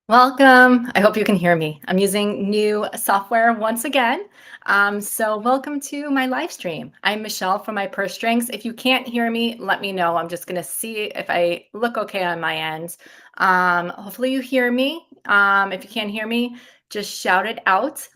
Welcome. I hope you can hear me. I'm using new software once again. So welcome to my live stream. I'm Michelle from My Purse Strings. If you can't hear me, let me know. I'm just going to see if I look okay on my end. Hopefully you hear me. If you can't hear me, just shout it out.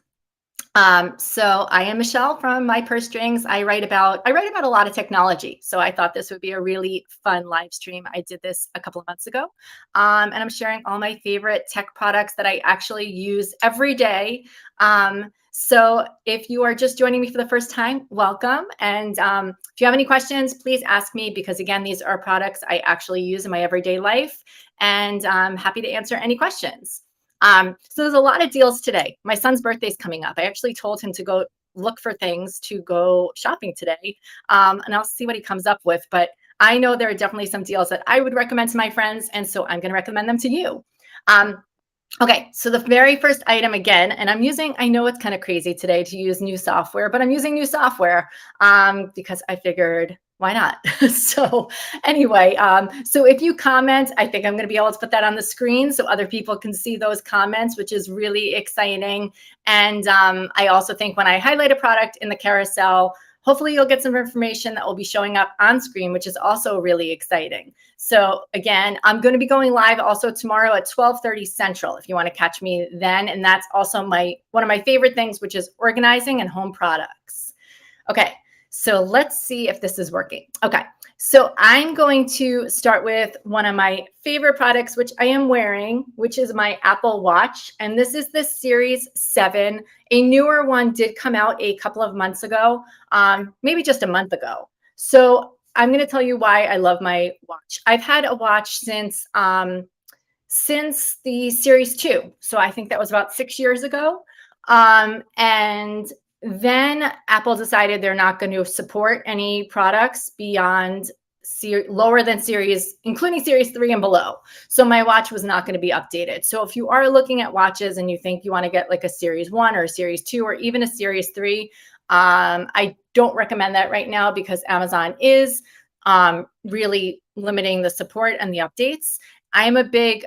So I am Michelle from My Purse Strings. I write about a lot of technology. So I thought this would be a really fun live stream. I did this a couple of months ago. And I'm sharing all my favorite tech products that I actually use every day. So if you are just joining me for the first time, welcome. And if you have any questions, please ask me because again, these are products I actually use in my everyday life. And I'm happy to answer any questions. So there's a lot of deals today. My son's birthday is coming up. I actually told him to go look for things to go shopping today, and I'll see what he comes up with. But I know there are definitely some deals that I would recommend to my friends, and so I'm going to recommend them to you. Um, Okay, so the very first item again, and I know it's kind of crazy today to use new software, but I'm using new software because I figured why not? So anyway, so if you comment, I think I'm going to be able to put that on the screen so other people can see those comments, which is really exciting. And I also think when I highlight a product in the carousel, hopefully you'll get some information that will be showing up on screen, which is also really exciting. So again, I'm going to be going live also tomorrow at 12:30 Central if you want to catch me then. And that's also one of my favorite things, which is organizing and home products. Okay, so let's see if this is working. Okay, so I'm going to start with one of my favorite products, which I am wearing, which is my Apple Watch. And this is the Series 7. A newer one did come out a couple of months ago, maybe just a month ago. So I'm going to tell you why I love my watch. I've had a watch since the Series 2. So I think that was about 6 years ago. And then Apple decided they're not going to support any products beyond lower than series, including Series 3 and below. So my watch was not going to be updated. So if you are looking at watches and you think you want to get like a Series 1 or a Series 2 or even a Series 3, I don't recommend that right now because Amazon is really limiting the support and the updates. I'm a big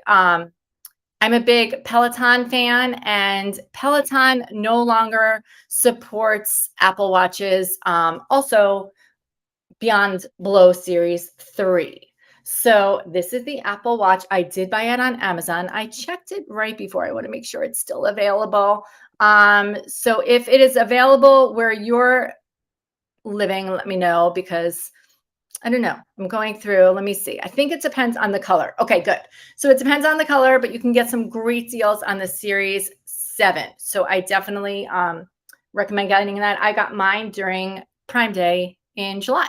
Peloton fan, and Peloton no longer supports Apple Watches, also beyond below Series 3. So this is the Apple Watch. I did buy it on Amazon. I checked it right before. I want to make sure it's still available. So if it is available where you're living, let me know because I don't know. I'm going through. Let me see. I think it depends on the color. Okay, good. So it depends on the color, but you can get some great deals on the Series 7. So I definitely recommend getting that. I got mine during Prime Day in July.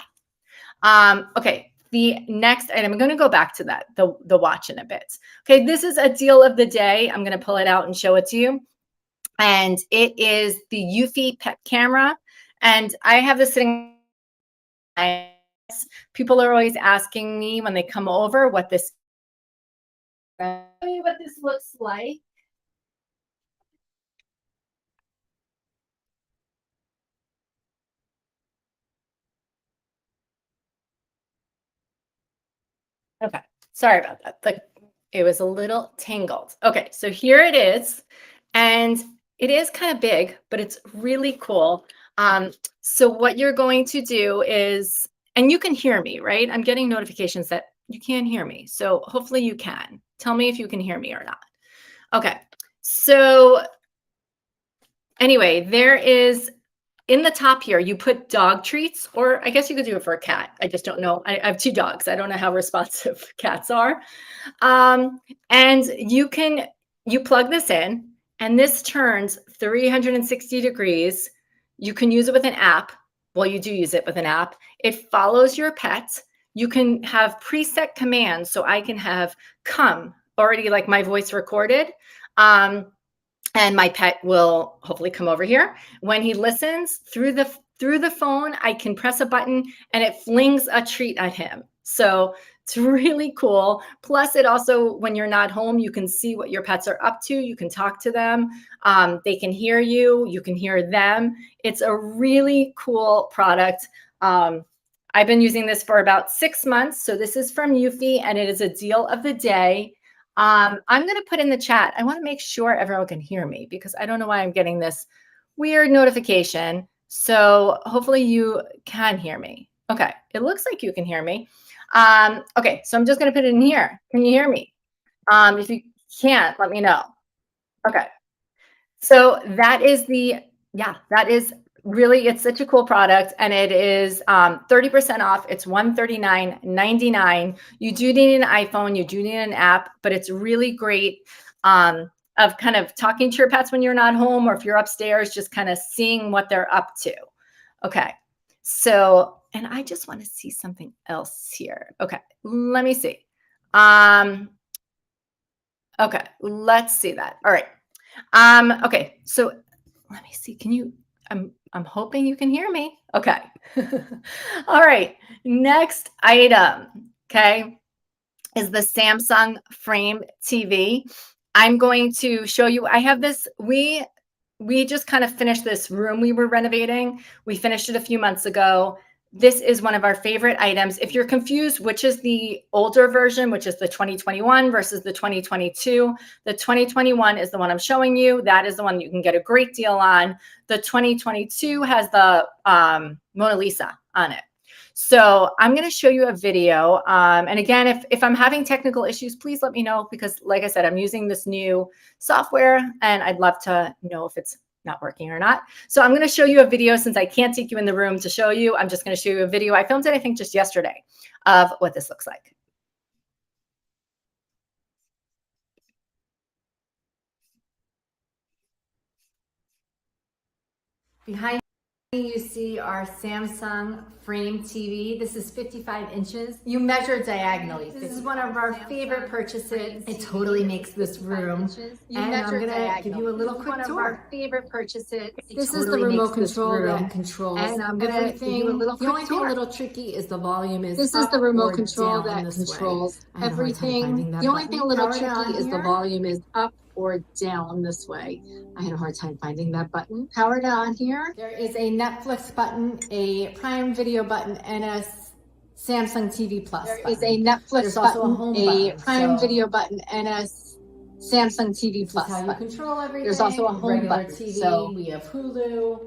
Okay, the next item, I'm going to go back to that, the watch in a bit. Okay, this is a deal of the day. I'm going to pull it out and show it to you. And it is the Yuffie Pet Camera. And I have this sitting. People are always asking me when they come over what this looks like. Okay, sorry about that. It was a little tangled. Okay, so here it is, and it is kind of big, but it's really cool. So what you're going to do is, and you can hear me, right? I'm getting notifications that you can't hear me. So hopefully you can. Tell me if you can hear me or not. Okay, so anyway, there is in the top here, you put dog treats, or I guess you could do it for a cat. I just don't know. I have 2 dogs. I don't know how responsive cats are. And you plug this in, and this turns 360 degrees. You can use it with an app. Well, you do use it with an app. It follows your pet. You can have preset commands. So I can have come already like my voice recorded. And my pet will hopefully come over here. When he listens through the phone, I can press a button and it flings a treat at him. So it's really cool. Plus, it also, when you're not home, you can see what your pets are up to. You can talk to them. They can hear you. You can hear them. It's a really cool product. I've been using this for about 6 months. So this is from Yuffie, and it is a deal of the day. I'm going to put in the chat. I want to make sure everyone can hear me because I don't know why I'm getting this weird notification. So hopefully you can hear me. Okay. It looks like you can hear me. Okay. So I'm just going to put it in here. Can you hear me? If you can't, let me know. Okay. So that is that is really, it's such a cool product, and it is 30% off. It's $139.99. You do need an iPhone, you do need an app, but it's really great of kind of talking to your pets when you're not home, or if you're upstairs, just kind of seeing what they're up to. Okay. So, and I just want to see something else here. Okay. Let me see. Okay. Let's see that. All right. Okay, so let me see. Can you, I'm hoping you can hear me. Okay. All right. Next item, okay, is the Samsung Frame TV. I'm going to show you, I have this, we just kind of finished this room we were renovating. We finished it a few months ago. This is one of our favorite items. If you're confused, which is the older version, which is the 2021 versus the 2022, the 2021 is the one I'm showing you. That is the one you can get a great deal on. The 2022 has the Mona Lisa on it. So I'm going to show you a video. And again, if I'm having technical issues, please let me know, because like I said, I'm using this new software and I'd love to know if it's not working or not. So I'm going to show you a video. Since I can't take you in the room to show you, I'm just going to show you a video. I filmed it, I think, just yesterday of what this looks like. Behind me, you see our Samsung Frame TV. This is 55 inches. You measure diagonally. This is one of our favorite purchases. It totally makes this room. And I'm going to give you a little quick tour. One of our favorite purchases. This is the remote control that controls everything. The only thing a little tricky is the volume is This is the remote control that controls everything. The only thing a little tricky is the volume is up or down this way. I had a hard time finding that button. Powered on here. There is a Netflix button, a Prime Video button, and a Samsung TV Plus There button. is a Netflix button, a Prime so Video button, and a Samsung TV Plus how you button. control everything. There's also a home regular button. TV. So we have Hulu.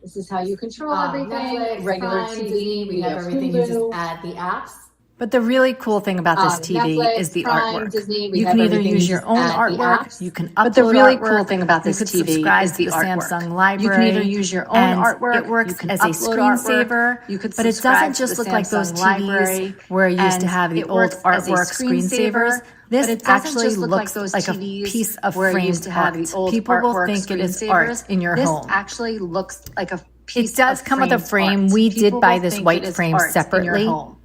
this is how you control everything. Netflix, Regular Prime, TV. Disney, we have everything. Hulu. You just add the apps. But the really cool thing about this TV Netflix, is the Prime, artwork. Disney, You can either use your own artwork, you can upload But the really artwork, cool thing about this you could TV subscribe is to the the artwork. Samsung library. You can either use your own and artwork, it works you can as a upload screensaver, artwork, you could but it subscribe doesn't to just the look like those Samsung TVs library, where you used to and have the it old works as a artwork screensaver, screensavers. This but it doesn't actually just look like looks those like a TVs piece of where you framed used to have art. the old People will artwork think it is screensavers. art in your This home. actually looks like a piece It does of come with a framed frame. art. We People did buy will this think white it is frame art in your separately. home.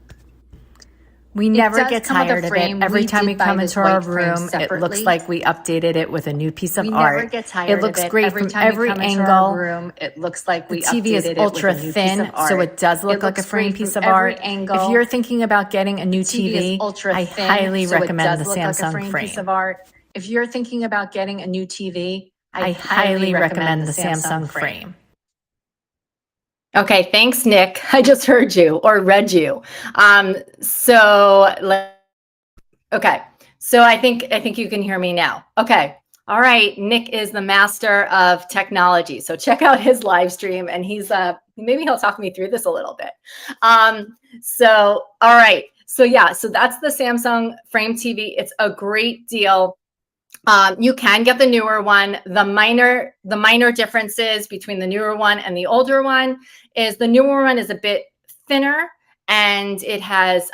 We never does get come with a tired of it. frame. Every We time we did buy come this into our white frame room, it looks separately. like we updated it with a new piece of We art. never get It tired looks of it. great Every from time every we come into angle. our room, it looks like The we TV is updated it ultra with a new thin, piece of art. so it does look It like a looks frame great piece from of every art. angle. If you're thinking about getting a new TV is TV, ultra I thin, highly so it recommend does the look like a Samsung frame piece frame. of art. If you're thinking about getting a new TV, I highly recommend the Samsung frame. Okay, thanks, Nick. I just heard you or read you. Okay, so I think you can hear me now. Okay, all right. Nick is the master of technology, so check out his live stream, and he's maybe he'll talk me through this a little bit. So all right, so yeah, so that's the Samsung Frame TV. It's a great deal. You can get the newer one. The minor differences between the newer one and the older one is the newer one is a bit thinner, and it has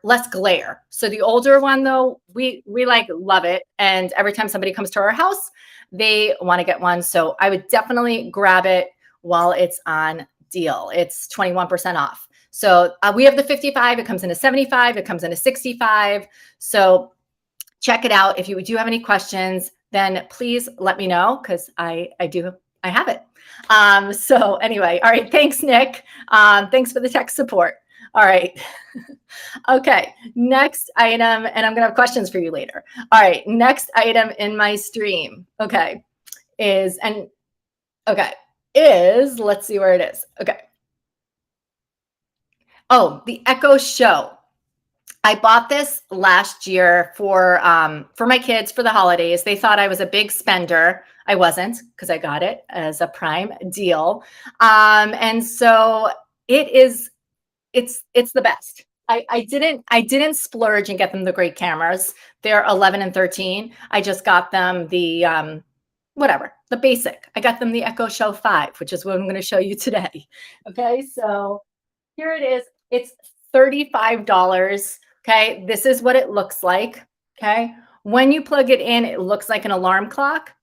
less glare. So the older one, though, we like love it, and every time somebody comes to our house, they want to get one. So I would definitely grab it while it's on deal. It's 21% off. So we have the 55. It comes in a 75. It comes in a 65. So check it out. If you do have any questions, then please let me know, because I have it. So anyway, all right. Thanks, Nick. Thanks for the tech support. All right. Okay. Next item, and I'm going to have questions for you later. All right. Next item in my stream. Okay. Let's see where it is. Okay. Oh, the Echo Show. I bought this last year for my kids for the holidays. They thought I was a big spender. I wasn't, because I got it as a Prime deal. And so it's the best. I didn't splurge and get them the great cameras. They're 11 and 13. I just got them the whatever, the basic. I got them the Echo Show 5, which is what I'm going to show you today. Okay, so here it is. It's $35. Okay, this is what it looks like. Okay, when you plug it in, it looks like an alarm clock,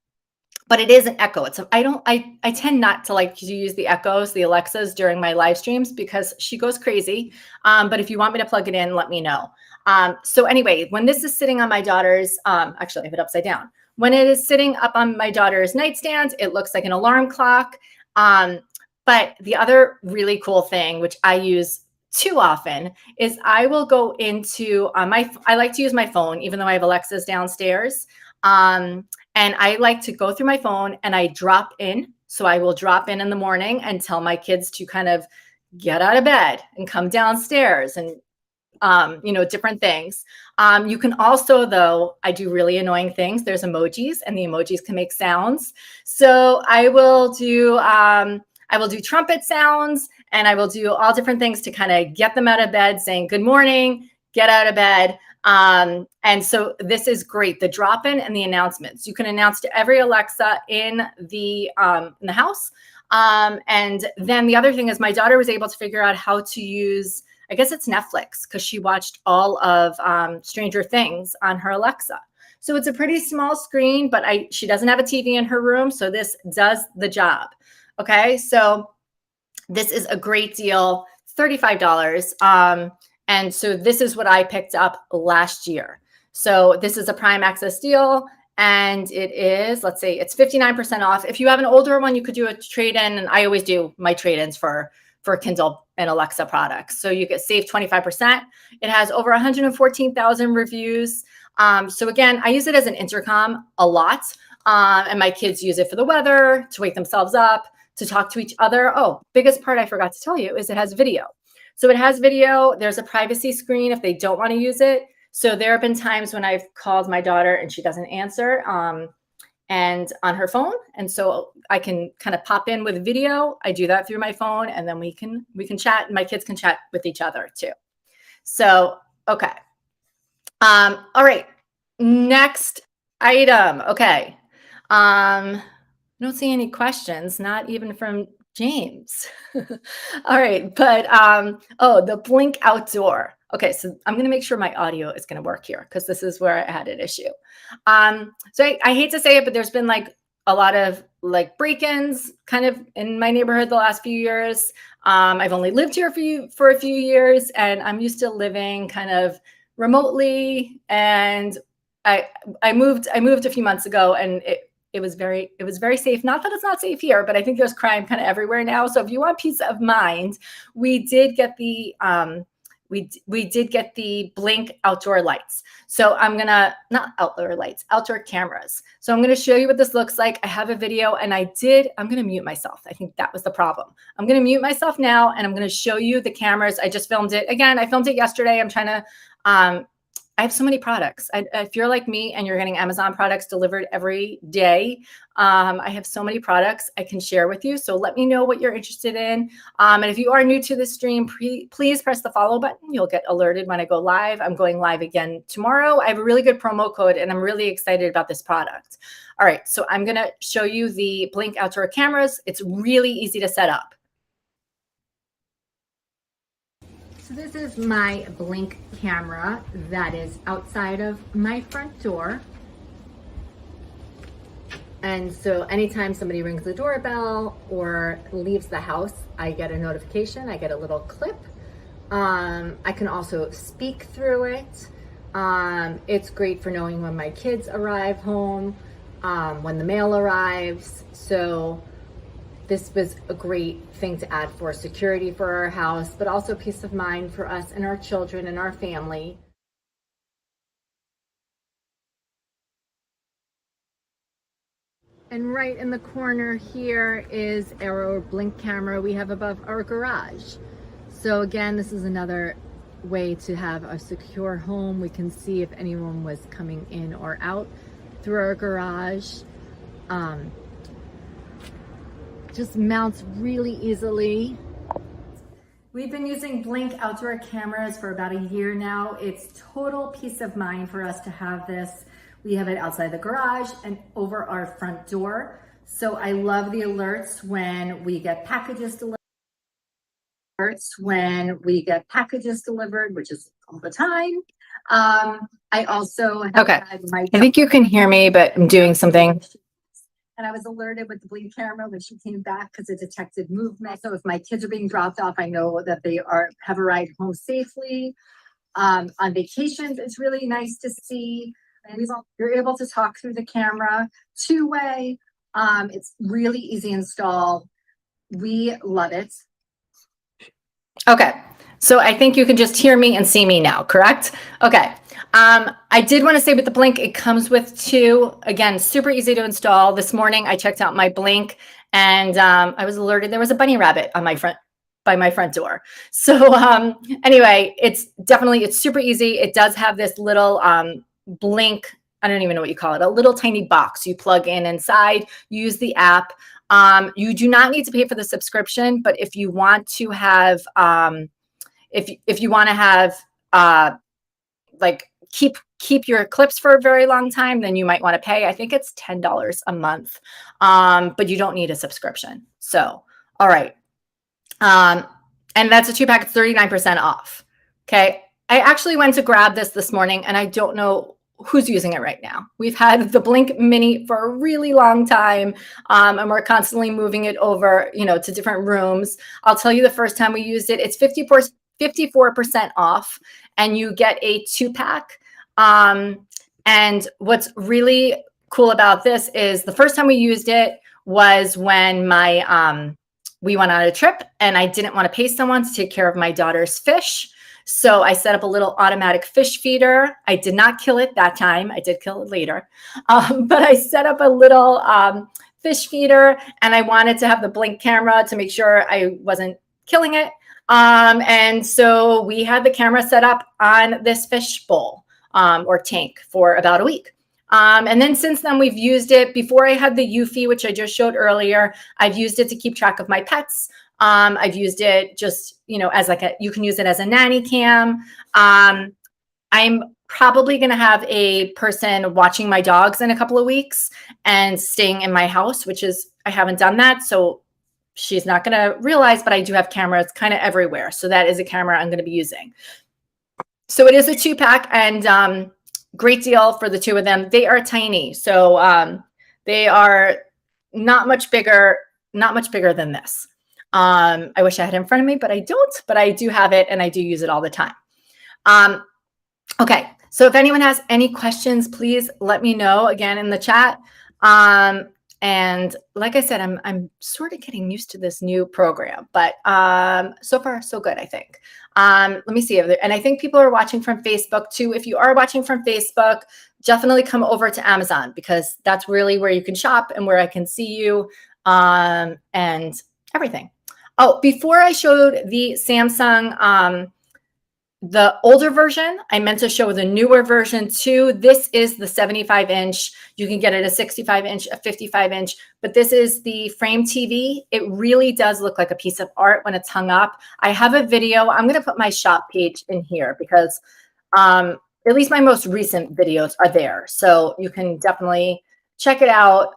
but it is an Echo. I tend not to like to use the Echoes, the Alexas during my live streams because she goes crazy. But if you want me to plug it in, let me know. So anyway, when this is sitting on my daughter's, actually I have it upside down. When it is sitting up on my daughter's nightstand, it looks like an alarm clock. But the other really cool thing, which I use too often, is I will go into I like to use my phone, even though I have Alexas downstairs. And I like to go through my phone and I drop in. So I will drop in the morning and tell my kids to kind of get out of bed and come downstairs and, different things. You can also, though, I do really annoying things. There's emojis and the emojis can make sounds. So I will do trumpet sounds and I will do all different things to kind of get them out of bed saying, good morning, get out of bed. And so this is great. The drop-in and the announcements. You can announce to every Alexa in the house. And then the other thing is my daughter was able to figure out how to use, I guess it's Netflix, because she watched all of Stranger Things on her Alexa. So it's a pretty small screen, but she doesn't have a TV in her room. So this does the job. Okay. So this is a great deal, $35. And so this is what I picked up last year. So this is a Prime Access deal. And it is, let's say it's 59% off. If you have an older one, you could do a trade-in. And I always do my trade-ins for Kindle and Alexa products. So you get saved 25%. It has over 114,000 reviews. So again, I use it as an intercom a lot. And my kids use it for the weather, to wake themselves up, to talk to each other. Oh, biggest part I forgot to tell you is it has video. So it has video. There's a privacy screen if they don't want to use it. So there have been times when I've called my daughter and she doesn't answer and on her phone. And so I can kind of pop in with video. I do that through my phone and then we can chat and my kids can chat with each other too. So, okay. All right. Next item. Okay. I don't see any questions, not even from James. All right. But, the Blink Outdoor. Okay. So I'm going to make sure my audio is going to work here because this is where I had an issue. So I hate to say it, but there's been like a lot of like break-ins kind of in my neighborhood the last few years. I've only lived here for a few years and I'm used to living kind of remotely. And I moved a few months ago and it was very safe. Not that it's not safe here, but I think there's crime kind of everywhere now. So if you want peace of mind, we did get the we did get the Blink outdoor lights. So I'm gonna not outdoor lights, outdoor cameras. So I'm gonna show you what this looks like. I have a video, and I'm gonna mute myself. I think that was the problem. I'm gonna mute myself now, and I'm gonna show you the cameras. I just filmed it again. I filmed it yesterday. I'm trying to. I have so many products. If you're like me and you're getting Amazon products delivered every day, I have so many products I can share with you. So let me know what you're interested in. And if you are new to this stream, please press the follow button. You'll get alerted when I go live. I'm going live again tomorrow. I have a really good promo code and I'm really excited about this product. All right, so I'm gonna show you the Blink outdoor cameras. It's really easy to set up. So this is my Blink camera that is outside of my front door. And so anytime somebody rings the doorbell or leaves the house, I get a notification, I get a little clip. I can also speak through it. It's great for knowing when my kids arrive home, when the mail arrives. So this was a great thing to add for security for our house, but also peace of mind for us and our children and our family. And right in the corner here is our Blink camera we have above our garage. So again, this is another way to have a secure home. We can see if anyone was coming in or out through our garage. Just mounts really easily. We've been using Blink outdoor cameras for about a year now. It's total peace of mind for us to have this. We have it outside the garage and over our front door. So I love the alerts when we get packages delivered. Which is all the time. I also had my I think you can hear me, but I'm doing something. And I was alerted with the Blink camera when she came back because it detected movement. So if my kids are being dropped off, I know that they have a ride home safely. On vacations, it's really nice to see. And you're able to talk through the camera two-way. It's really easy install. We love it. Okay, so I think you can just hear me and see me now, correct? Okay. I did want to say with the Blink, it comes with two, again, super easy to install. This morning I checked out my Blink and I was alerted there was a bunny rabbit on by my front door. So anyway, it's super easy. It does have this little Blink, I don't even know what you call it, a little tiny box you plug in inside, you use the app. You do not need to pay for the subscription, but if you want to have, if you want to have, like keep your clips for a very long time, then you might want to pay. I think it's $10 a month, but you don't need a subscription. So, all right. And that's a 2-pack, it's 39% off. Okay. I actually went to grab this morning and I don't know who's using it right now. We've had the Blink Mini for a really long time. And we're constantly moving it over, to different rooms. I'll tell you the first time we used it, it's 54% off and you get a 2-pack. And what's really cool about this is the first time we used it was when we went on a trip and I didn't want to pay someone to take care of my daughter's fish. So I set up a little automatic fish feeder. I did not kill it that time. I did kill it later. But I set up a little fish feeder and I wanted to have the Blink camera to make sure I wasn't killing it. And so we had the camera set up on this fish bowl or tank for about a week. And then since then we've used it. Before I had the Yuffie, which I just showed earlier, I've used it to keep track of my pets. I've used it just, as you can use it as a nanny cam. I'm probably going to have a person watching my dogs in a couple of weeks and staying in my house, I haven't done that. So she's not going to realize, but I do have cameras kind of everywhere. So that is a camera I'm going to be using. So it is a 2-pack and great deal for the two of them. They are tiny. So they are not much bigger than this. I wish I had it in front of me, but I don't, but I do have it and I do use it all the time. Okay. So if anyone has any questions, please let me know again in the chat. And like I said, I'm sort of getting used to this new program, but so far so good, I think. Let me see. And I think people are watching from Facebook too. If you are watching from Facebook, definitely come over to Amazon because that's really where you can shop and where I can see you and everything. Oh, before I showed the Samsung, the older version, I meant to show the newer version too. This is the 75-inch. You can get it a 65-inch, a 55-inch, but this is the frame TV. It really does look like a piece of art when it's hung up. I have a video. I'm going to put my shop page in here because at least my most recent videos are there. So you can definitely check it out.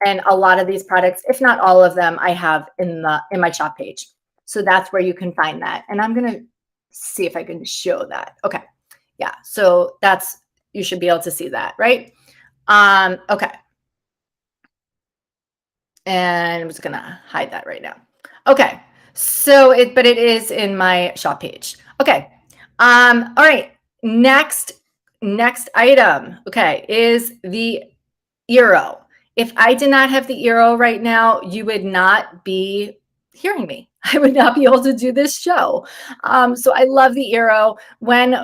And a lot of these products, if not all of them, I have in my shop page. So that's where you can find that. And I'm going to see if I can show that. Okay. Yeah. So you should be able to see that, right? Okay. And I'm just going to hide that right now. Okay. So but it is in my shop page. Okay. All right. Next item, okay, is the Eero. If I did not have the Eero right now, you would not be hearing me. I would not be able to do this show. So I love the Eero. When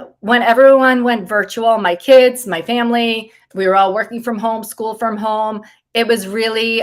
everyone went virtual, my kids, my family, we were all working from home, school from home. It was really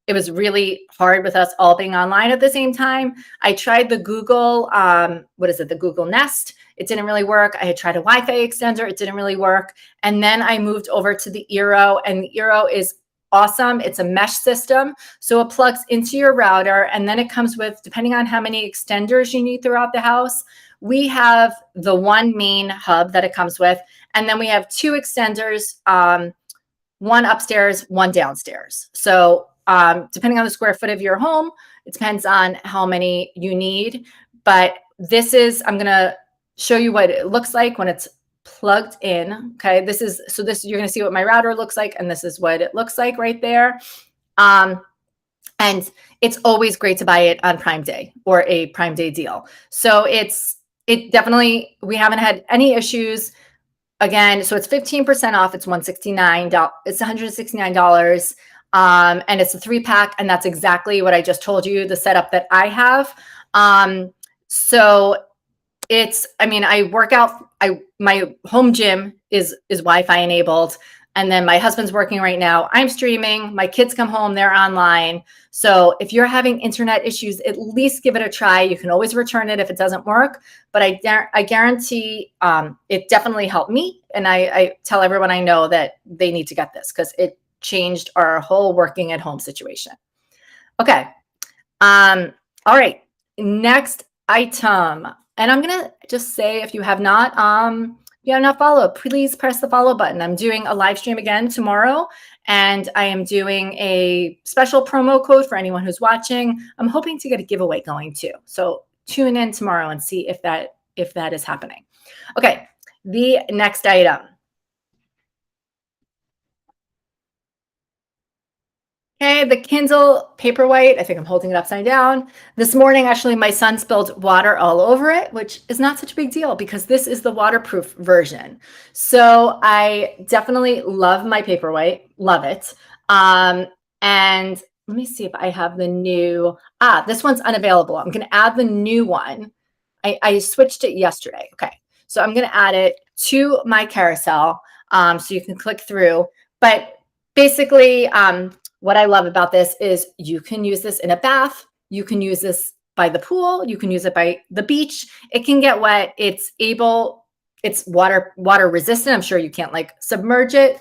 it was really hard with us all being online at the same time. I tried the Google, the Google Nest. It didn't really work. I had tried a Wi-Fi extender. It didn't really work. And then I moved over to the Eero, and the Eero is awesome. It's a mesh system. So it plugs into your router, and then it comes with, depending on how many extenders you need throughout the house, we have the one main hub that it comes with, and then we have two extenders, one upstairs, one downstairs. So depending on the square foot of your home, it depends on how many you need. But this is, I'm going to show you what it looks like when it's plugged in. Okay, you're going to see what my router looks like, and this is what it looks like right there. And it's always great to buy it on Prime Day or a Prime Day deal. So it definitely, we haven't had any issues. Again, so it's 15% off. It's $169. It's $169. And it's a 3-pack, and that's exactly what I just told you, the setup that I have. So it's, I mean, I work out, my home gym is Wi-Fi enabled. And then my husband's working right now. I'm streaming. My kids come home, they're online. So if you're having internet issues, at least give it a try. You can always return it if it doesn't work. But I guarantee it definitely helped me. And I tell everyone I know that they need to get this because it changed our whole working at home situation. Okay. All right. Next item. And I'm going to just say, if you have not followed, please press the follow button. I'm doing a live stream again tomorrow, and I am doing a special promo code for anyone who's watching. I'm hoping to get a giveaway going too. So tune in tomorrow and see if that is happening. Okay, the next item. Okay, the Kindle Paperwhite. I think I'm holding it upside down. This morning, actually, my son spilled water all over it, which is not such a big deal because this is the waterproof version. So I definitely love my Paperwhite, love it. And let me see if I have the new, this one's unavailable. I'm going to add the new one. I switched it yesterday. Okay, so I'm going to add it to my carousel so you can click through. But basically, what I love about this is you can use this in a bath. You can use this by the pool. You can use it by the beach. It can get wet. It's water resistant. I'm sure you can't like submerge it.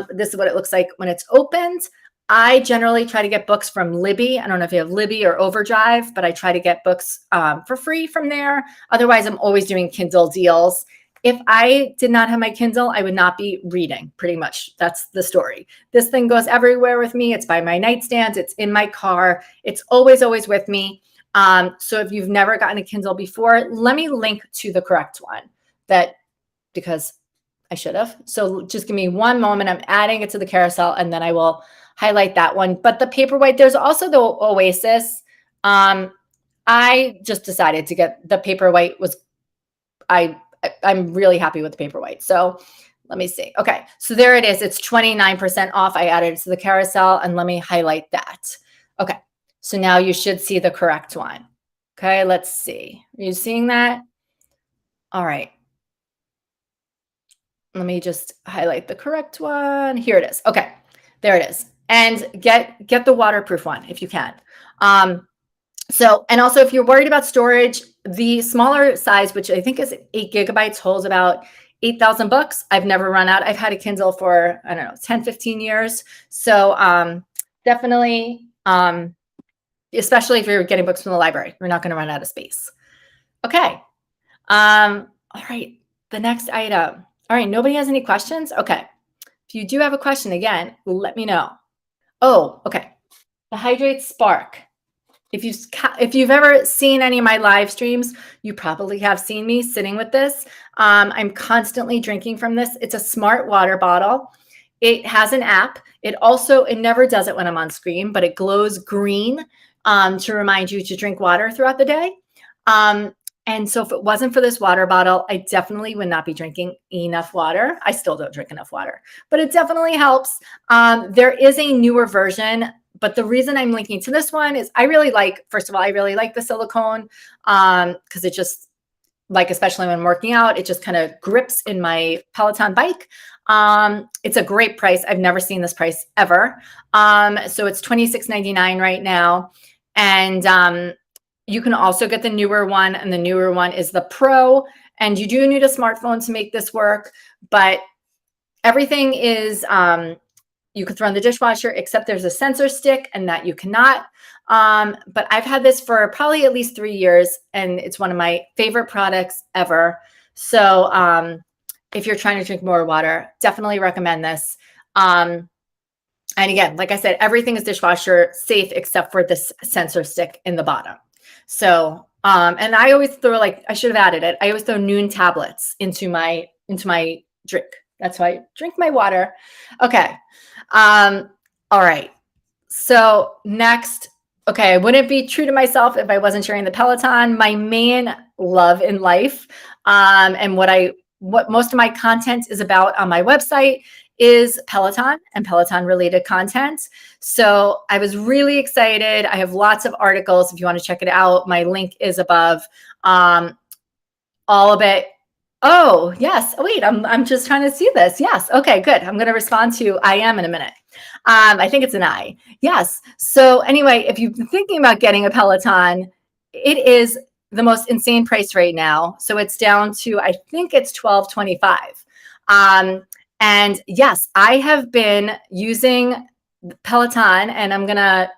This is what it looks like when it's opened. I generally try to get books from Libby. I don't know if you have Libby or Overdrive, but I try to get books for free from there. Otherwise, I'm always doing Kindle deals. If I did not have my Kindle, I would not be reading, pretty much. That's the story. This thing goes everywhere with me. It's by my nightstand. It's in my car. It's always, always with me. So if you've never gotten a Kindle before, let me link to the correct one because I should have. So just give me one moment. I'm adding it to the carousel, and then I will highlight that one. But the Paperwhite, there's also the Oasis. I just decided to get the Paperwhite. I'm really happy with the Paperwhite. So let me see. Okay, so there it is. It's 29% off. I added it to the carousel, and let me highlight that. Okay, so now you should see the correct one. Okay, let's see. Are you seeing that? All right. Let me just highlight the correct one. Here it is. Okay, there it is. And get the waterproof one if you can. So, and also if you're worried about storage, the smaller size, which I think is 8 gigabytes, holds about 8,000 books. I've never run out. I've had a Kindle for, I don't know, 10, 15 years. So definitely, especially if you're getting books from the library, you're not going to run out of space. Okay. All right. The next item. All right. Nobody has any questions? Okay. If you do have a question, again, let me know. Oh, okay. The Hydrate Spark. If you've ever seen any of my live streams, you probably have seen me sitting with this. I'm constantly drinking from this. It's a smart water bottle. It has an app. It never does it when I'm on screen, but it glows green to remind you to drink water throughout the day. And so if it wasn't for this water bottle, I definitely would not be drinking enough water. I still don't drink enough water, but it definitely helps. There is a newer version, but the reason I'm linking to this one is first of all, I really like the silicone because it just like, especially when working out, it just kind of grips in my Peloton bike. It's a great price. I've never seen this price ever. So it's $26.99 right now. And you can also get the newer one, and the newer one is the Pro. And you do need a smartphone to make this work, but everything is, you can throw in the dishwasher, except there's a sensor stick, and that you cannot. But I've had this for probably at least 3 years, and it's one of my favorite products ever. So if you're trying to drink more water, definitely recommend this. And again, like I said, everything is dishwasher safe except for this sensor stick in the bottom. So, and I always throw, like, I should have added it. I always throw Noon tablets into my drink. That's how I drink my water. Okay. All right. So next, okay, I wouldn't be true to myself if I wasn't sharing the Peloton. My main love in life, and what most of my content is about on my website is Peloton and Peloton related content. So I was really excited. I have lots of articles if you want to check it out. My link is above. All of it. Oh, yes. Oh, wait, I'm just trying to see this. Yes. Okay, good. I'm going to respond to I am in a minute. I think it's an I. Yes. So anyway, if you've been thinking about getting a Peloton, it is the most insane price right now. So it's down to, I think it's $12.25. And yes, I have been using Peloton, and I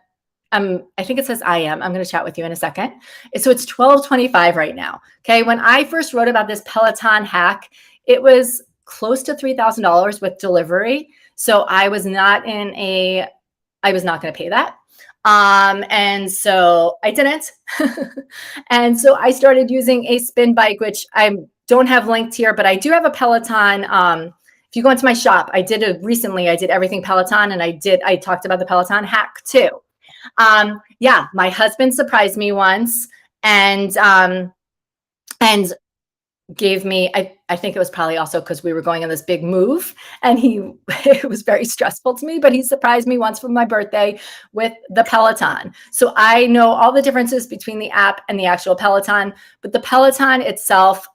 think it says I am. I'm going to chat with you in a second. So it's $12.25 right now. Okay. When I first wrote about this Peloton hack, it was close to $3,000 with delivery. So I was not going to pay that. And so I didn't. And so I started using a spin bike, which I don't have linked here, but I do have a Peloton. If you go into my shop, I did everything Peloton, and I talked about the Peloton hack too. Yeah, my husband surprised me once and gave me, I think it was probably also because we were going on this big move, and it was very stressful to me, but he surprised me once for my birthday with the Peloton. So I know all the differences between the app and the actual Peloton, but the Peloton itself,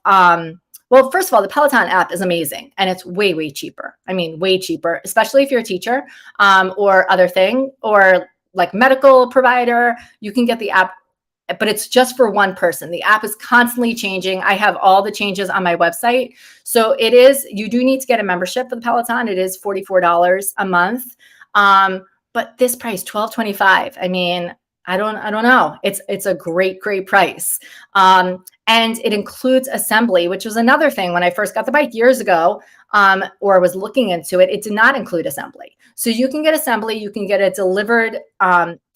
well, first of all, the Peloton app is amazing, and it's way, way cheaper. I mean, way cheaper, especially if you're a teacher, or other thing, or like medical provider. You can get the app, but it's just for one person. The app is constantly changing. I have all the changes on my website. So you do need to get a membership for the Peloton. It is $44 a month. But this price, $12.25. I mean, I don't know. It's a great, great price. And it includes assembly, which was another thing when I first got the bike years ago, or was looking into it. It did not include assembly. So you can get assembly. You can get it delivered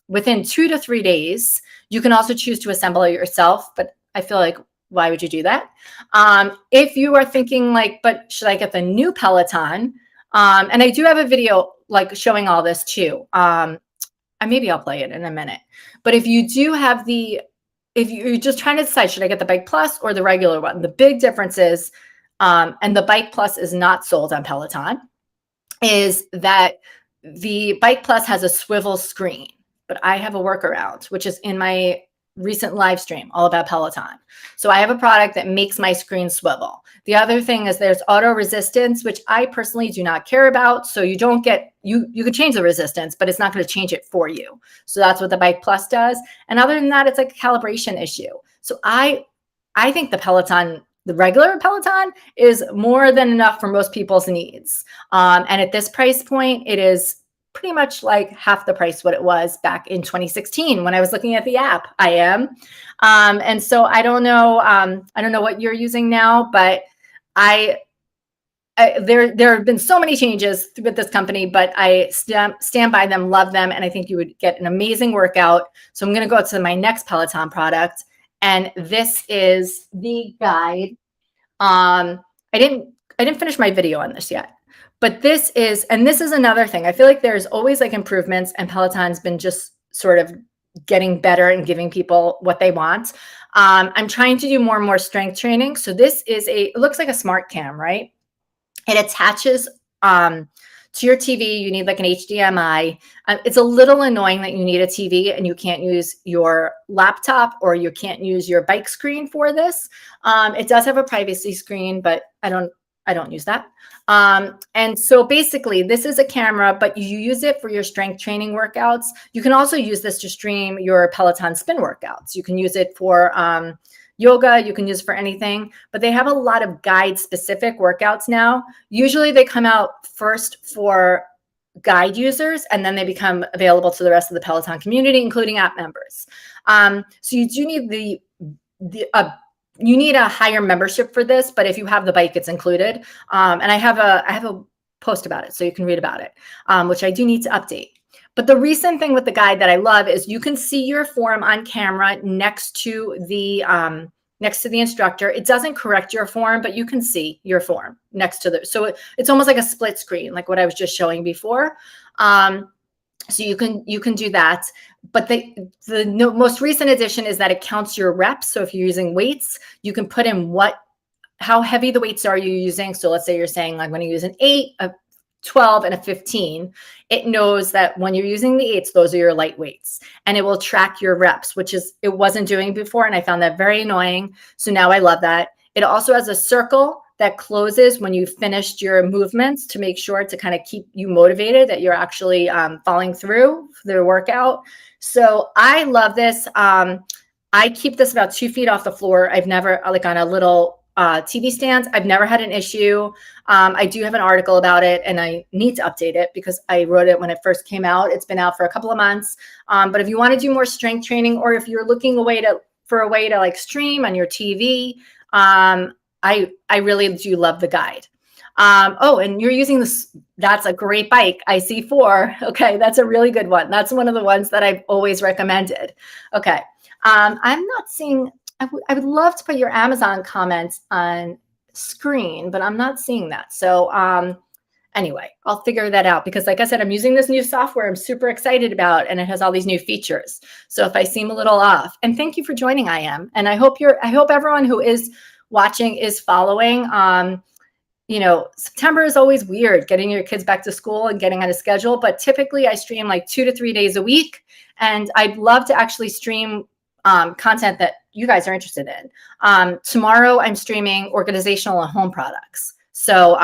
within 2 to 3 days. You can also choose to assemble it yourself, but I feel like, why would you do that? If you are thinking like, but should I get the new Peloton? And I do have a video like showing all this too. Maybe I'll play it in a minute. But if you do have if you're just trying to decide, should I get the Bike Plus or the regular one? The big difference is, and the Bike Plus is not sold on Peloton, is that the Bike Plus has a swivel screen, but I have a workaround, which is in my recent live stream all about Peloton. So I have a product that makes my screen swivel. The other thing is there's auto resistance, which I personally do not care about. So you don't get, you could change the resistance, but it's not going to change it for you. So that's what the Bike Plus does. And other than that, it's like a calibration issue. So I think the Peloton, the regular Peloton, is more than enough for most people's needs. And at this price point, it is pretty much like half the price what it was back in 2016 when I was looking at the app. I am. And so I don't know what you're using now, but there have been so many changes with this company, but I stand by them, love them, and I think you would get an amazing workout. So I'm going to go to my next Peloton product, and this is the guide. I didn't finish my video on this yet. But this is another thing. I feel like there's always like improvements, and Peloton's been just sort of getting better and giving people what they want. I'm trying to do more and more strength training. So this is it looks like a smart cam, right? It attaches to your TV, you need like an HDMI. It's a little annoying that you need a TV and you can't use your laptop or you can't use your bike screen for this. It does have a privacy screen, but I don't use that. And so basically this is a camera, but you use it for your strength training workouts. You can also use this to stream your Peloton spin workouts. You can use it for yoga, you can use it for anything, but they have a lot of guide specific workouts now. Usually they come out first for guide users and then they become available to the rest of the Peloton community, including app members. So you do need you need a higher membership for this, but if you have the bike, it's included. And I have a post about it, so you can read about it, which I do need to update. But the recent thing with the guide that I love is you can see your form on camera next to the instructor. It doesn't correct your form, but you can see your form next to so it's almost like a split screen, like what I was just showing before. So you can do that. But the most recent addition is that it counts your reps. So if you're using weights, you can put in how heavy the weights are you using. So let's say you're saying like when you use an 8, a 12, and a 15, it knows that when you're using the 8s, those are your light weights, and it will track your reps, which it wasn't doing before. And I found that very annoying. So now I love that. It also has a circle that closes when you've finished your movements to make sure to kind of keep you motivated that you're actually following through the workout. So I love this. I keep this about 2 feet off the floor. I've never, like on a little TV stands, I've never had an issue. I do have an article about it and I need to update it because I wrote it when it first came out. It's been out for a couple of months. But if you want to do more strength training, or if you're looking for a way to like stream on your TV, I really do love the guide. Oh, and you're using this. That's a great bike. IC4. Okay. That's a really good one. That's one of the ones that I've always recommended. Okay. I'm not seeing, I would love to put your Amazon comments on screen, but I'm not seeing that. So anyway, I'll figure that out because like I said, I'm using this new software I'm super excited about, and it has all these new features. So if I seem a little off, and thank you for joining, and I hope everyone who is watching is following. September is always weird getting your kids back to school and getting on a schedule, but typically I stream like 2 to 3 days a week. And I'd love to actually stream content that you guys are interested in. Tomorrow I'm streaming organizational and home products. So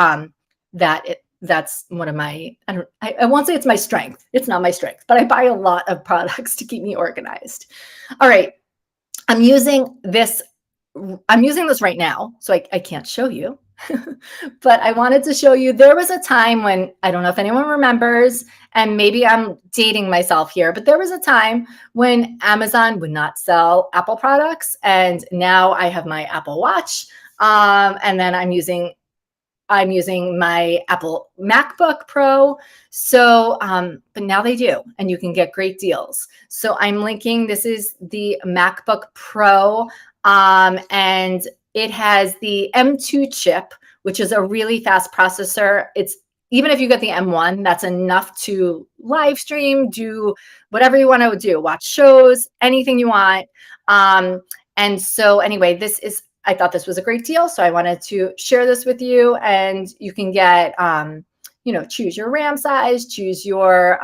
that's one of my, I won't say it's my strength. It's not my strength, but I buy a lot of products to keep me organized. All right. I'm using this right now, so I can't show you, but I wanted to show you, there was a time when, I don't know if anyone remembers, and maybe I'm dating myself here, but there was a time when Amazon would not sell Apple products. And now I have my Apple Watch. And then I'm using my Apple MacBook Pro. So, but now they do, and you can get great deals. So I'm linking, this is the MacBook Pro. And it has the M2 chip, which is a really fast processor. Even if you get the M1, that's enough to live stream, do whatever you want to do, watch shows, anything you want. And so anyway, I thought this was a great deal. So I wanted to share this with you, and you can get, choose your RAM size, choose your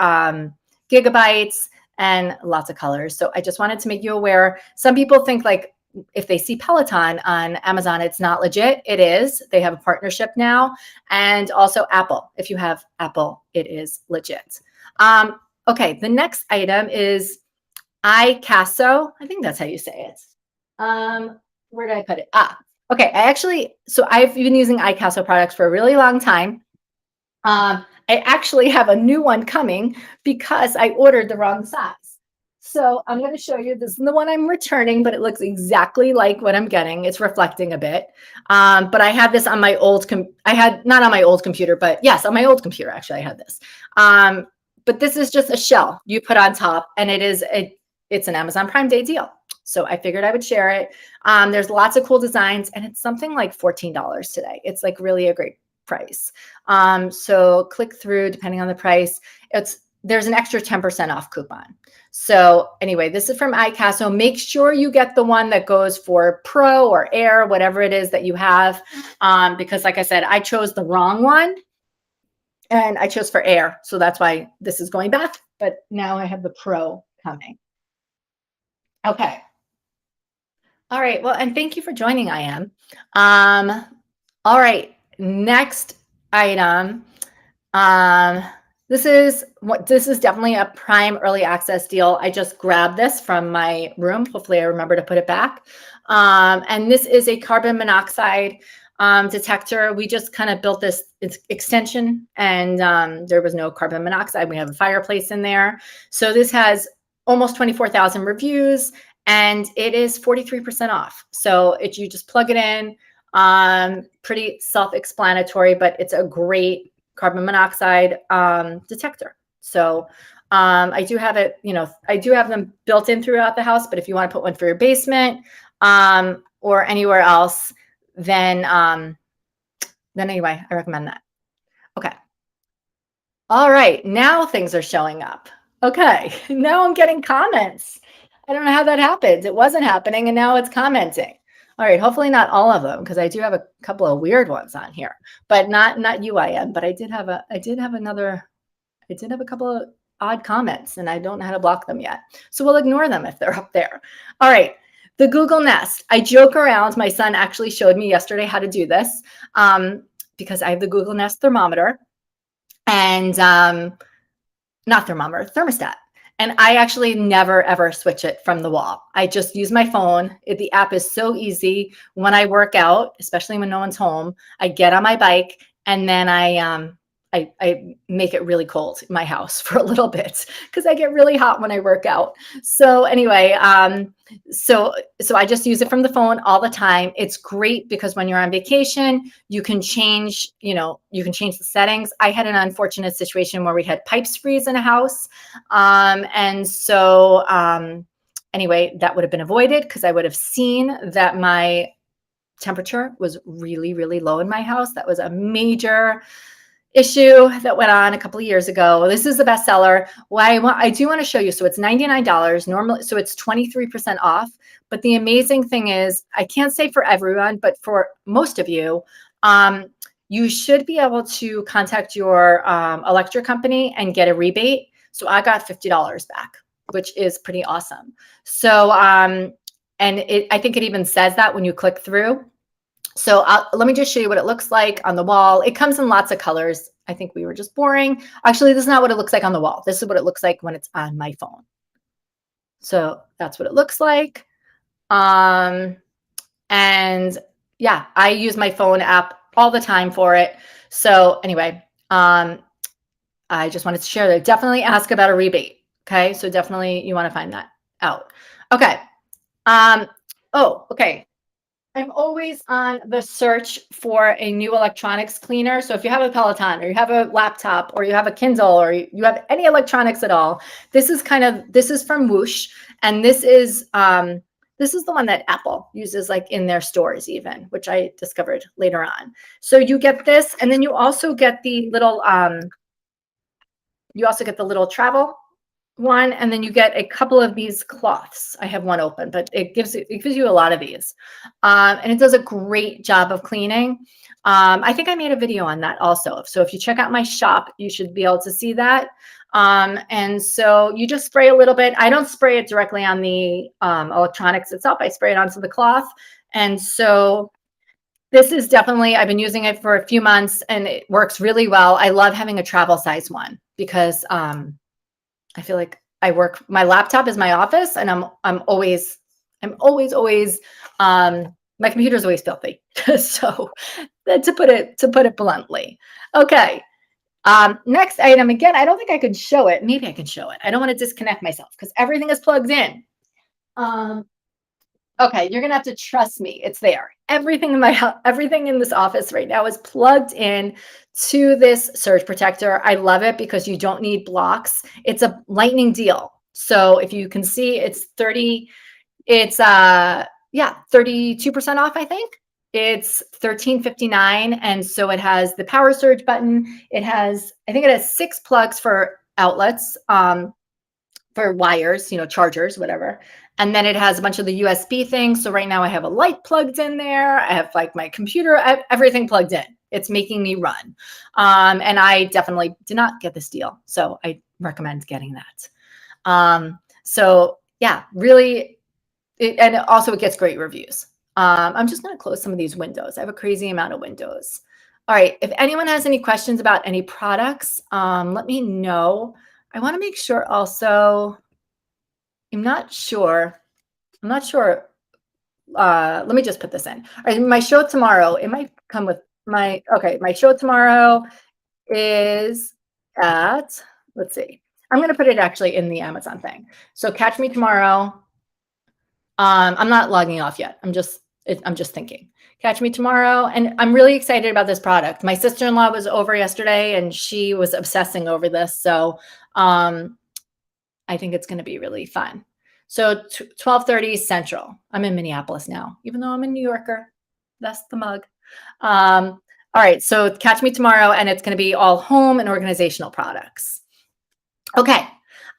gigabytes, and lots of colors. So I just wanted to make you aware. Some people think like, if they see Peloton on Amazon, it's not legit. It is. They have a partnership now. And also Apple. If you have Apple, it is legit. Okay, the next item is iCaso. I think that's how you say it. Where did I put it? Okay, so I've been using iCaso products for a really long time. I actually have a new one coming because I ordered the wrong size. So I'm going to show you, this is the one I'm returning, but it looks exactly like what I'm getting. It's reflecting a bit. But I had this on my not on my old computer, but yes, on my old computer, actually, I had this. But this is just a shell you put on top, and it's an Amazon Prime Day deal. So I figured I would share it. There's lots of cool designs, and it's something like $14 today. It's like really a great price. So click through, depending on the price. There's an extra 10% off coupon. So anyway, this is from iCaso. Make sure you get the one that goes for Pro or Air, whatever it is that you have. Because like I said, I chose the wrong one. And I chose for air, so that's why this is going back. But now I have the Pro coming. Okay. All right. Well, and thank you for joining, I am. All right. Next item. This is definitely a prime early access deal. I just grabbed this from my room. Hopefully I remember to put it back. And this is a carbon monoxide detector. We just kind of built this extension, and there was no carbon monoxide. We have a fireplace in there. So this has almost 24,000 reviews, and it is 43% off. So you just plug it in, pretty self-explanatory, but it's a great carbon monoxide detector. So I do have it, I do have them built in throughout the house, but if you want to put one for your basement or anywhere else, then anyway, I recommend that. Okay. All right. Now things are showing up. Okay. Now I'm getting comments. I don't know how that happened. It wasn't happening, and now it's commenting. All right. Hopefully not all of them, because I do have a couple of weird ones on here, but not you, I am. But I did have a couple of odd comments, and I don't know how to block them yet. So we'll ignore them if they're up there. All right. The Google Nest. I joke around. My son actually showed me yesterday how to do this because I have the Google Nest thermometer and not thermometer, thermostat. And I actually never, ever switch it from the wall. I just use my phone. The app is so easy. When I work out, especially when no one's home, I get on my bike, and then I make it really cold in my house for a little bit because I get really hot when I work out. So anyway, so I just use it from the phone all the time. It's great because when you're on vacation, you can change, the settings. I had an unfortunate situation where we had pipes freeze in a house. And so anyway, that would have been avoided because I would have seen that my temperature was really, really low in my house. That was a major issue that went on a couple of years ago. This is the bestseller. I do want to show you. So it's $99 normally. So it's 23% off. But the amazing thing is, I can't say for everyone, but for most of you, you should be able to contact your electric company and get a rebate. So I got $50 back, which is pretty awesome. So, and I think it even says that when you click through. So let me just show you what it looks like on the wall. It comes in lots of colors. I think we were just boring. Actually, this is not what it looks like on the wall. This is what it looks like when it's on my phone. So that's what it looks like. And yeah, I use my phone app all the time for it. So anyway, I just wanted to share that. Definitely ask about a rebate. Okay. So definitely you want to find that out. Okay. Oh, okay. I'm always on the search for a new electronics cleaner. So if you have a Peloton or you have a laptop or you have a Kindle or you have any electronics at all, this is from Whoosh. And this is the one that Apple uses like in their stores even, which I discovered later on. So you get this, and then you also get the little travel one, and then you get a couple of these cloths. I have one open, but it gives you a lot of these, and it does a great job of cleaning. I think I made a video on that also. So if you check out my shop, you should be able to see that. And so you just spray a little bit. I don't spray it directly on the electronics itself. I spray it onto the cloth. And so this is definitely, I've been using it for a few months and it works really well. I love having a travel size one because I feel like my laptop is my office, and I'm always my computer is always filthy. So to put it bluntly. Okay. Next item, again, I don't think I could show it. Maybe I can show it. I don't want to disconnect myself because everything is plugged in. Okay, you're gonna have to trust me. It's there. Everything in this office right now is plugged in to this surge protector. I love it because you don't need blocks. It's a lightning deal. So if you can see, it's 32% off, I think. It's $13.59, and so it has the power surge button. I think it has 6 plugs for outlets, for wires, chargers, whatever. And then it has a bunch of the USB things. So right now I have a light plugged in there. I have like my computer, everything plugged in. It's making me run. And I definitely did not get this deal. So I recommend getting that. So yeah, really, and also it gets great reviews. I'm just going to close some of these windows. I have a crazy amount of windows. All right. If anyone has any questions about any products, let me know. I want to make sure also, I'm not sure. Let me just put this in. All right, my show tomorrow, it might come with my show tomorrow is at, let's see. I'm going to put it actually in the Amazon thing. So catch me tomorrow. I'm not logging off yet. I'm just thinking. Catch me tomorrow. And I'm really excited about this product. My sister-in-law was over yesterday and she was obsessing over this. So I think it's going to be really fun. So 12:30 Central. I'm in Minneapolis now, even though I'm a New Yorker. That's the mug. All right. So catch me tomorrow and it's going to be all home and organizational products. Okay.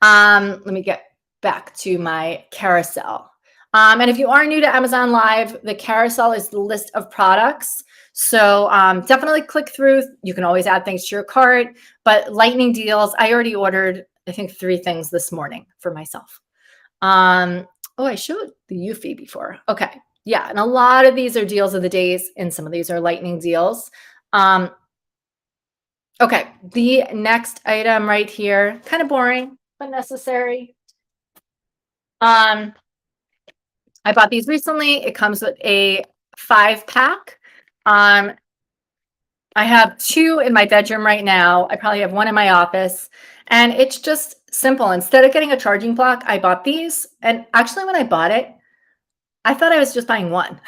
Let me get back to my carousel. And if you are new to Amazon Live, the carousel is the list of products. So definitely click through. You can always add things to your cart, but lightning deals. I already ordered, I think, 3 things this morning for myself. Oh, I showed the Yuffie before. Okay. Yeah. And a lot of these are deals of the days and some of these are lightning deals. Okay. The next item right here, kind of boring, but necessary. I bought these recently. It comes with a 5-pack. I have 2 in my bedroom right now. I probably have 1 in my office. And it's just simple. Instead of getting a charging block, I bought these. And actually, when I bought it, I thought I was just buying 1.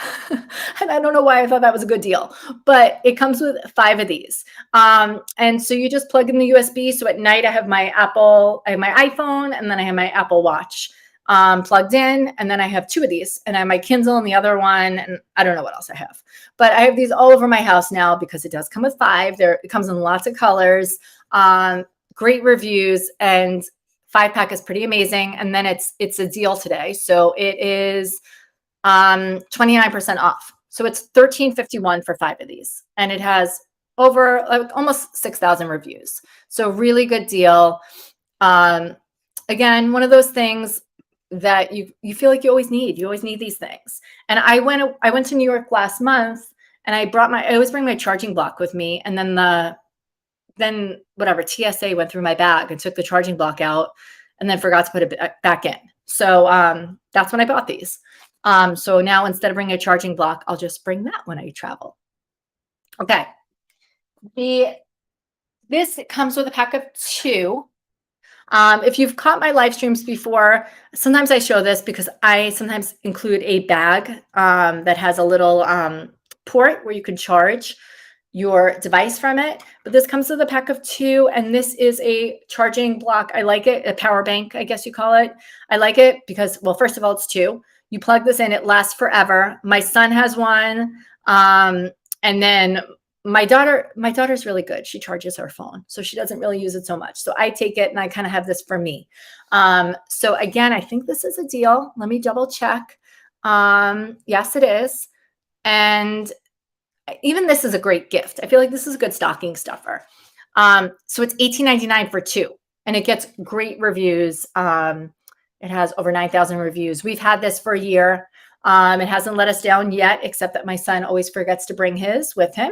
And I don't know why I thought that was a good deal. But it comes with 5 of these. And so you just plug in the USB. So at night, I have my iPhone, and then I have my Apple Watch plugged in, and then I have 2 of these, and I have my Kindle and the other one, and I don't know what else I have, but I have these all over my house now because it does come with 5. It comes in lots of colors, great reviews, and 5-pack is pretty amazing. And then it's a deal today, so it is 29% off. So it's $13.51 for 5 of these, and it has over almost 6,000 reviews. So really good deal. Again, one of those things that you feel like you always need. You always need these things. And I went to New York last month, and I always bring my charging block with me. And then whatever, TSA went through my bag and took the charging block out, and then forgot to put it back in. So that's when I bought these. So now instead of bringing a charging block, I'll just bring that when I travel. Okay. This comes with a pack of 2. If you've caught my live streams before, sometimes I show this because I sometimes include a bag that has a little port where you can charge your device from it. But this comes with a pack of 2, and this is a charging block. I like it, a power bank, I guess you call it. I like it because, well, first of all, it's 2. You plug this in, it lasts forever. My son has one, and then my daughter's really good. She charges her phone, so she doesn't really use it so much. So I take it and I kind of have this for me. So again, I think this is a deal. Let me double check. Yes, it is. And even this is a great gift. I feel like this is a good stocking stuffer. So it's $18.99 for 2, and it gets great reviews. It has over 9,000 reviews. We've had this for a year. It hasn't let us down yet, except that my son always forgets to bring his with him.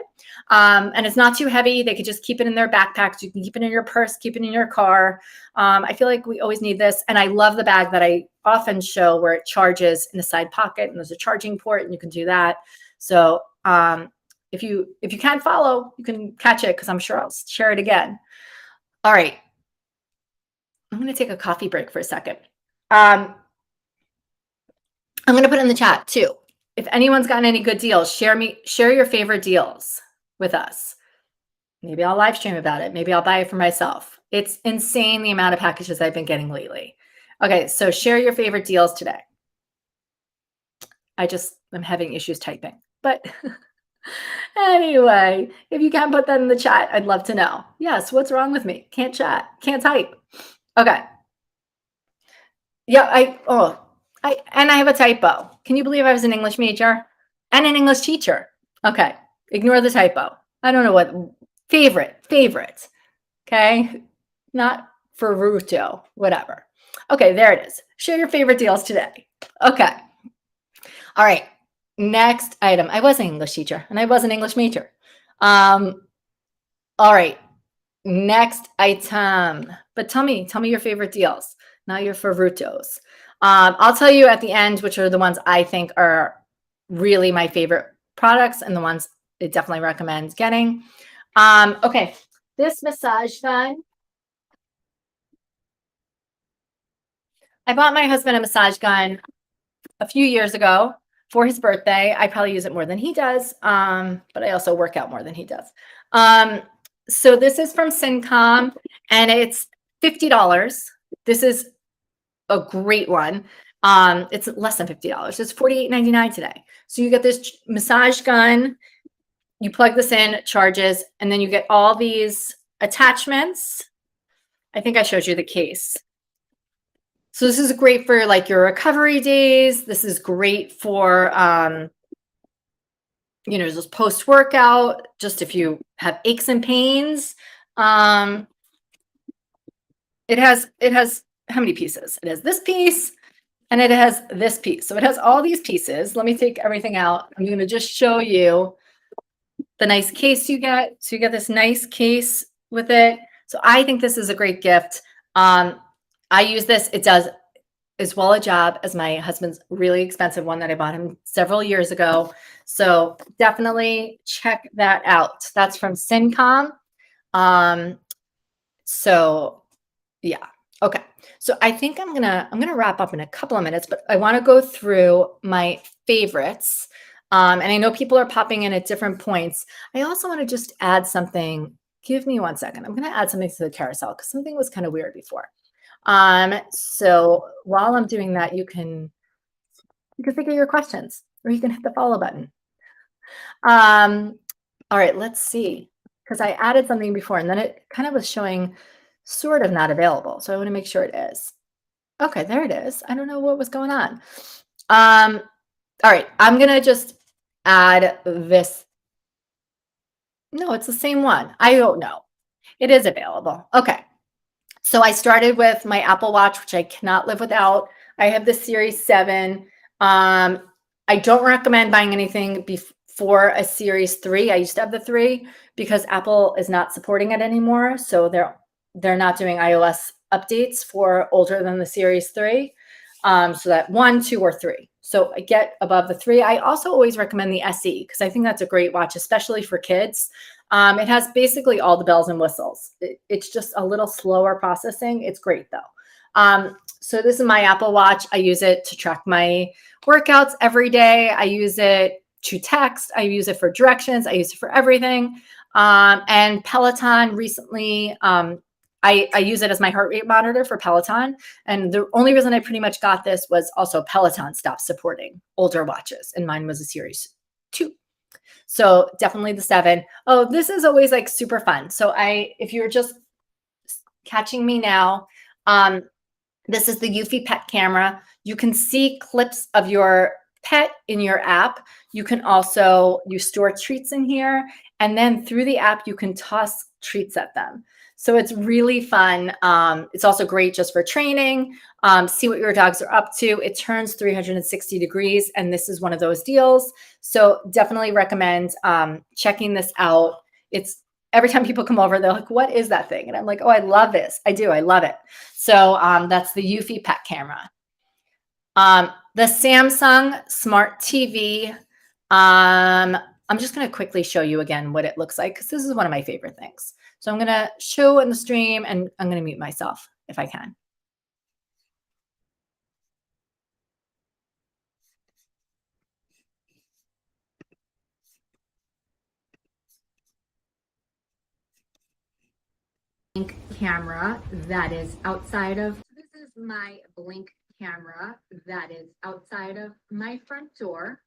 And it's not too heavy. They could just keep it in their backpacks. You can keep it in your purse, keep it in your car. I feel like we always need this. And I love the bag that I often show where it charges in the side pocket, and there's a charging port, and you can do that. So if you can't follow, you can catch it, because I'm sure I'll share it again. All right. I'm going to take a coffee break for a second. I'm going to put in the chat too. If anyone's gotten any good deals, share your favorite deals with us. Maybe I'll live stream about it. Maybe I'll buy it for myself. It's insane the amount of packages I've been getting lately. Okay, so share your favorite deals today. I'm having issues typing. But anyway, if you can put that in the chat, I'd love to know. Yes, what's wrong with me? Can't chat, can't type. Okay. Yeah, and I have a typo. Can you believe I was an English major and an English teacher? Okay, ignore the typo. I don't know what favorite. Okay. Not Ferruccio, whatever. Okay, there it is. Share your favorite deals today. Okay. All right. Next item. I was an English teacher and I was an English major. All right. Next item. But tell me your favorite deals, not your Ferruccios. I'll tell you at the end which are the ones I think are really my favorite products and the ones I definitely recommend getting. Okay. This massage gun. I bought my husband a massage gun a few years ago for his birthday. I probably use it more than he does, but I also work out more than he does. So this is from Cincom, and it's $50. This is a great one. It's less than $50. It's $48.99 today. So you get this massage gun, you plug this in, charges, and then you get all these attachments. I think I showed you the case. So this is great for like your recovery days. This is great for, just post-workout, just if you have aches and pains. It has how many pieces? It has this piece and it has this piece. So it has all these pieces. Let me take everything out. I'm going to just show you the nice case you get. So you get this nice case with it. So I think this is a great gift. I use this. It does as well a job as my husband's really expensive one that I bought him several years ago. So definitely check that out. That's from Cincom. So yeah. Okay. So I think I'm gonna wrap up in a couple of minutes, but I want to go through my favorites. And I know people are popping in at different points. I also want to just add something. Give me 1 second. I'm going to add something to the carousel because something was kind of weird before. So while I'm doing that, you can think of your questions or you can hit the follow button. All right, let's see, because I added something before and then it kind of was showing sort of not available. So I want to make sure it is. Okay, there it is. I don't know what was going on. All right, I'm going to just add this. No, it's the same one. I don't know. It is available. Okay. So I started with my Apple Watch, which I cannot live without. I have the Series 7. I don't recommend buying anything before a Series 3. I used to have the 3 because Apple is not supporting it anymore. So they're not doing iOS updates for older than the Series 3. So that 1, 2, or 3. So I get above the 3. I also always recommend the SE because I think that's a great watch, especially for kids. It has basically all the bells and whistles. It's just a little slower processing. It's great though. So this is my Apple Watch. I use it to track my workouts every day. I use it to text. I use it for directions. I use it for everything. And Peloton recently, I use it as my heart rate monitor for Peloton. And the only reason I pretty much got this was also Peloton stopped supporting older watches. And mine was a Series 2. So definitely the 7. Oh, this is always like super fun. So if you're just catching me now, this is the Yuffie Pet Camera. You can see clips of your pet in your app. You can also, you store treats in here. And then through the app, you can toss treats at them. So it's really fun. It's also great just for training. See what your dogs are up to. It turns 360 degrees, and this is one of those deals. So definitely recommend checking this out. It's every time people come over, they're like, what is that thing? And I'm like, oh, I love this. I do. I love it. So that's the Yuffie Pet Camera. The Samsung Smart TV. I'm just going to quickly show you again what it looks like because this is one of my favorite things. So I'm going to show in the stream and I'm going to mute myself if I can. Blink camera that is outside of, this is my Blink camera that is outside of my front door.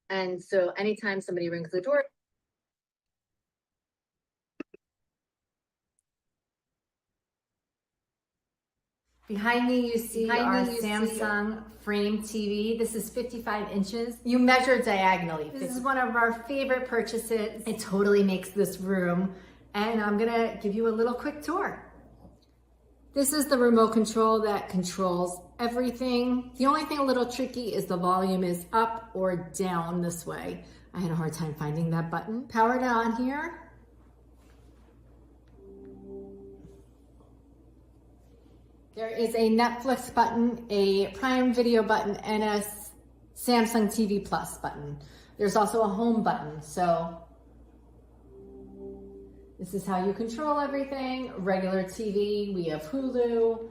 And so anytime somebody rings the door, Behind me, you see our Samsung frame TV. This is 55 inches. You measure diagonally. This is one of our favorite purchases. It totally makes this room. And I'm gonna give you a little quick tour. This is the remote control that controls everything. The only thing a little tricky is the volume is up or down this way. I had a hard time finding that button. Powered on here. There is a Netflix button, a Prime Video button, and a Samsung TV Plus button. There's also a home button. So this is how you control everything. Regular TV, we have Hulu,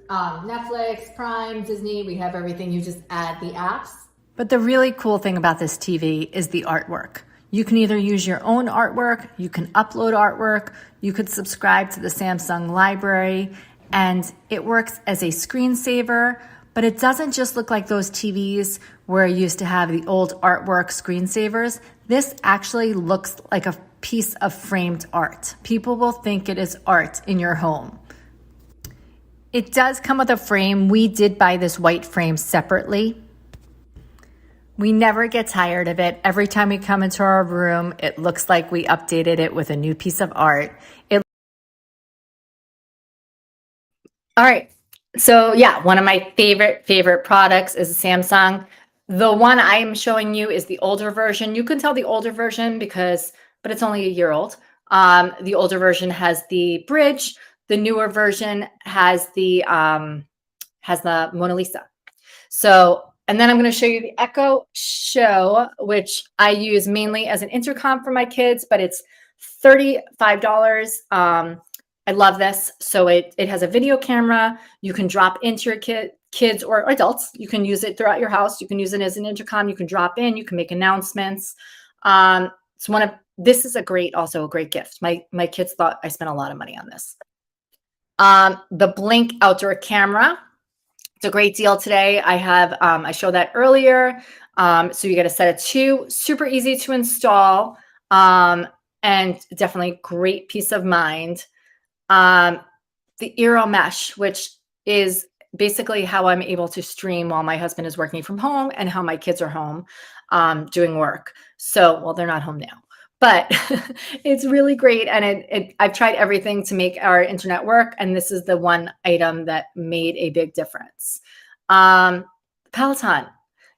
Netflix, Prime, Disney, we have everything. You just add the apps. But the really cool thing about this TV is the artwork. You can either use your own artwork, you can upload artwork, you could subscribe to the Samsung library, and it works as a screensaver, but it doesn't just look like those TVs where you used to have the old artwork screensavers. This actually looks like a piece of framed art. People will think it is art in your home. It does come with a frame. We did buy this white frame separately. We never get tired of it. Every time we come into our room, it looks like we updated it with a new piece of art. All right. So yeah, one of my favorite products is a Samsung. The one I'm showing you is the older version. You can tell the older version but it's only a year old. The older version has the bridge. The newer version has the Mona Lisa. So, and then I'm going to show you the Echo Show, which I use mainly as an intercom for my kids, but it's $35. I love this. So it has a video camera. You can drop into your kids or adults. You can use it throughout your house. You can use it as an intercom. You can drop in. You can make announcements. This is also a great gift. My kids thought I spent a lot of money on this. The Blink outdoor camera. It's a great deal today. I showed that earlier. So you get a set of 2, super easy to install, and definitely great peace of mind. The Eero Mesh, which is basically how I'm able to stream while my husband is working from home and how my kids are home doing work. So, well, they're not home now, but it's really great. And I've tried everything to make our internet work. And this is the one item that made a big difference. Peloton.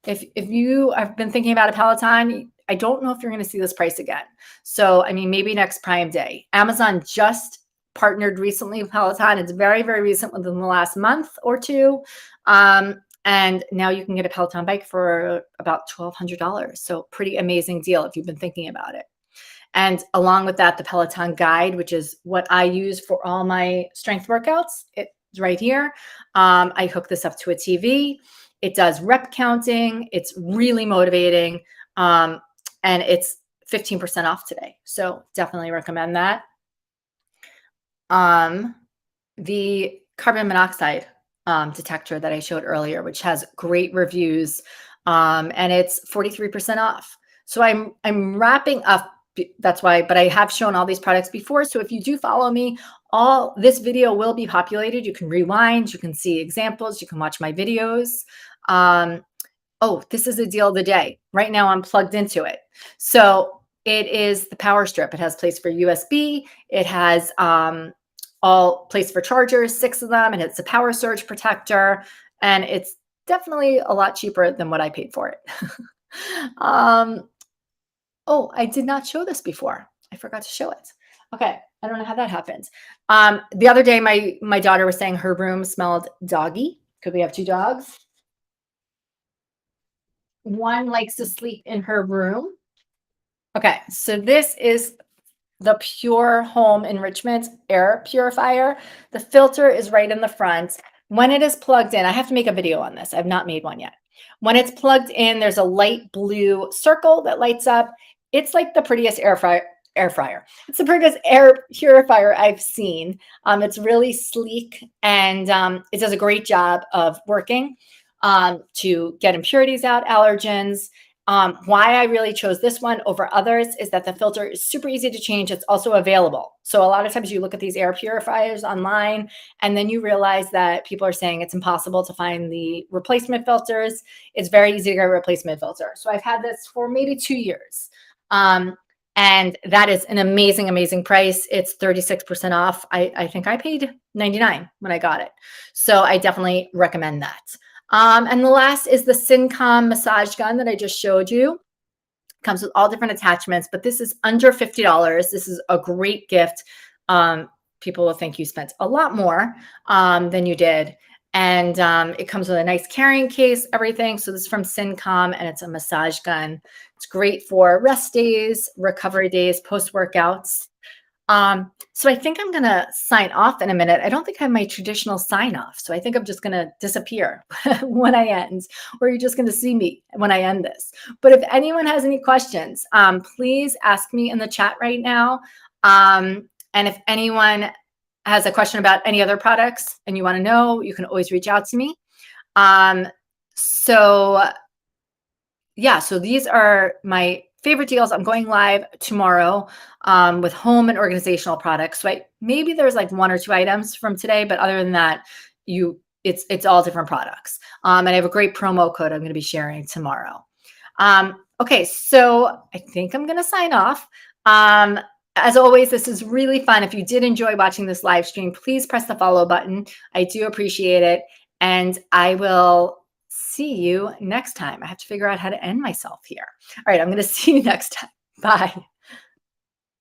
If you have been thinking about a Peloton, I don't know if you're going to see this price again. So, I mean, maybe next Prime Day. Amazon just partnered recently with Peloton. It's very, very recent, within the last month or two. And now you can get a Peloton bike for about $1,200. So pretty amazing deal if you've been thinking about it. And along with that, the Peloton Guide, which is what I use for all my strength workouts. It's right here. I hook this up to a TV. It does rep counting. It's really motivating. And it's 15% off today. So definitely recommend that. The carbon monoxide detector that I showed earlier, which has great reviews, and it's 43% off. So I'm wrapping up. That's why, but I have shown all these products before. So if you do follow me, this video will be populated. You can rewind, you can see examples, you can watch my videos. Oh, this is a deal of the day. Right now I'm plugged into it. So it is the power strip. It has place for USB. It has all place for chargers, 6 of them, and it's a power surge protector. And it's definitely a lot cheaper than what I paid for it. Oh, I did not show this before. I forgot to show it. Okay, I don't know how that happened. The other day, my daughter was saying her room smelled doggy. Could we have 2 dogs? One likes to sleep in her room. Okay, so this is the Pure Home Enrichment air purifier. The filter is right in the front. When it is plugged in, I have to make a video on this. I've not made one yet. When it's plugged in, there's a light blue circle that lights up. It's like the prettiest air fryer. It's the prettiest air purifier I've seen. It's really sleek, and it does a great job of working to get impurities out, allergens, Why I really chose this one over others is that the filter is super easy to change. It's also available. So a lot of times you look at these air purifiers online and then you realize that people are saying it's impossible to find the replacement filters. It's very easy to get a replacement filter. So I've had this for maybe 2 years. And that is an amazing, amazing price. It's 36% off. I think I paid $99 when I got it. So I definitely recommend that. And the last is the Cincom Massage Gun that I just showed you. Comes with all different attachments, but this is under $50. This is a great gift. People will think you spent a lot more than you did. And it comes with a nice carrying case, everything. So this is from Cincom, and it's a massage gun. It's great for rest days, recovery days, post-workouts. So I think I'm going to sign off in a minute. I don't think I have my traditional sign off. So I think I'm just going to disappear when I end, or you're just going to see me when I end this. But if anyone has any questions, please ask me in the chat right now. And if anyone has a question about any other products and you want to know, you can always reach out to me. So these are my favorite deals. I'm going live tomorrow with home and organizational products. So maybe there's like 1 or 2 items from today, but other than that, it's all different products. And I have a great promo code I'm going to be sharing tomorrow. Okay, so I think I'm going to sign off. As always, this is really fun. If you did enjoy watching this live stream, please press the follow button. I do appreciate it. And I will see you next time. I have to figure out how to end myself here. All right, I'm going to see you next time. Bye.